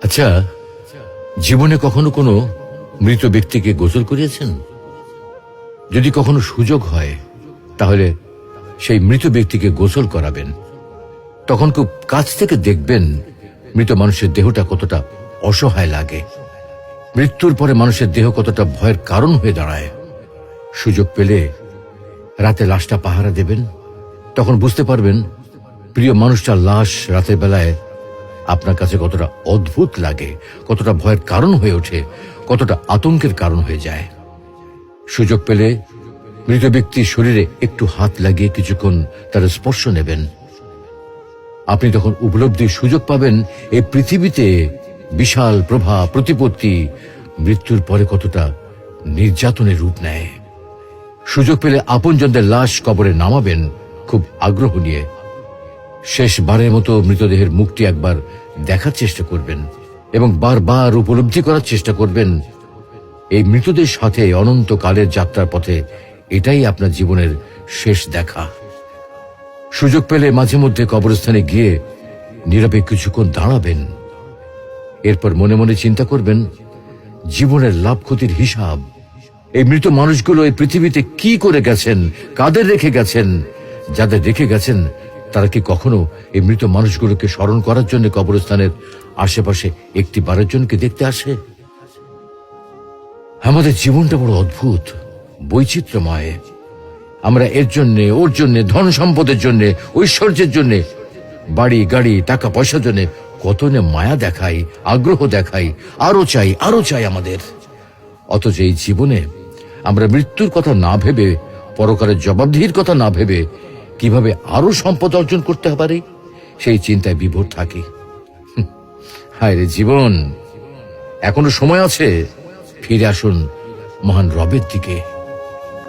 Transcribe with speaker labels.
Speaker 1: আচ্ছা, জীবনে কখনো কোনো মৃত ব্যক্তিকে গোসল করিয়েছেন? যদি কখনো সুযোগ হয় তাহলে সেই মৃত ব্যক্তিকে গোসল করাবেন। তখন খুব কাছ থেকে দেখবেন মৃত মানুষের দেহটা কতটা অসহায় লাগে, মৃত্যুর পরে মানুষের দেহ কতটা ভয়ের কারণ হয়ে দাঁড়ায়। সুযোগ পেলে রাতে লাশটা পাহারা দেবেন, তখন বুঝতে পারবেন প্রিয় মানুষটার লাশ রাতের বেলায় আপনার কাছে কতটা অদ্ভুত লাগে, কতটা ভয়ের কারণ হয়ে ওঠে, কতটা আতঙ্কের কারণ হয়ে যায়। সুযোগ পেলে মৃত ব্যক্তির শরীরে একটু হাত লাগিয়ে কিছুক্ষণ তার স্পর্শ নেবেন। আপনি তখন উপলব্ধির সুযোগ পাবেন এই পৃথিবীতে বিশাল প্রভাব প্রতিপত্তি মৃত্যুর পরে কতটা নির্যাতনের রূপ নেয়। সুযোগ পেলে আপনজনদের লাশ কবরে নামাবেন খুব আগ্রহ নিয়ে। শেষবারের মতো মৃতদেহের মুখটি একবার দেখার চেষ্টা করবেন এবং বারবার উপলব্ধি করার চেষ্টা করবেন এই মৃতদের সাথে অনন্তকালের যাত্রার পথে এটাই আপনার জীবনের শেষ দেখা। সুযোগ পেলে মাঝে মধ্যে কবরস্থানে গিয়ে নীরবে কিছুক্ষণ দাঁড়াবেন। এরপর মনে মনে চিন্তা করবেন জীবনের লাভ ক্ষতির হিসাব। এই মৃত মানুষগুলো এই পৃথিবীতে কি করে গেছেন, কাদের রেখে গেছেন। যাদের রেখে গেছেন তারা কি কখনো এই মৃত মানুষগুলোকে স্মরণ করার জন্য কবরস্থানের আশেপাশে একটি বারের জনকে দেখতে আসে? আমাদের জীবনটা বড় অদ্ভুত, বৈচিত্র্যময়। আমরা এর জন্যে, ওর জন্যে, ধন সম্পদের জন্যে, ঐশ্বর্যের জন্যে, বাড়ি গাড়ি টাকা পয়সার জন্যে কত না মায়া দেখাই, আগ্রহ দেখাই, আরো চাই আরো চাই আমাদের। অথচ এই জীবনে আমরা মৃত্যুর কথা না ভেবে, পরকালের জবাবদিহির কথা না ভেবে কিভাবে আরো সম্পদ অর্জন করতে পারি সেই চিন্তায় বিভোর থাকি। হায় রে জীবন, এখনো সময় আছে, ফিরে আসুন মহান রবের দিকে।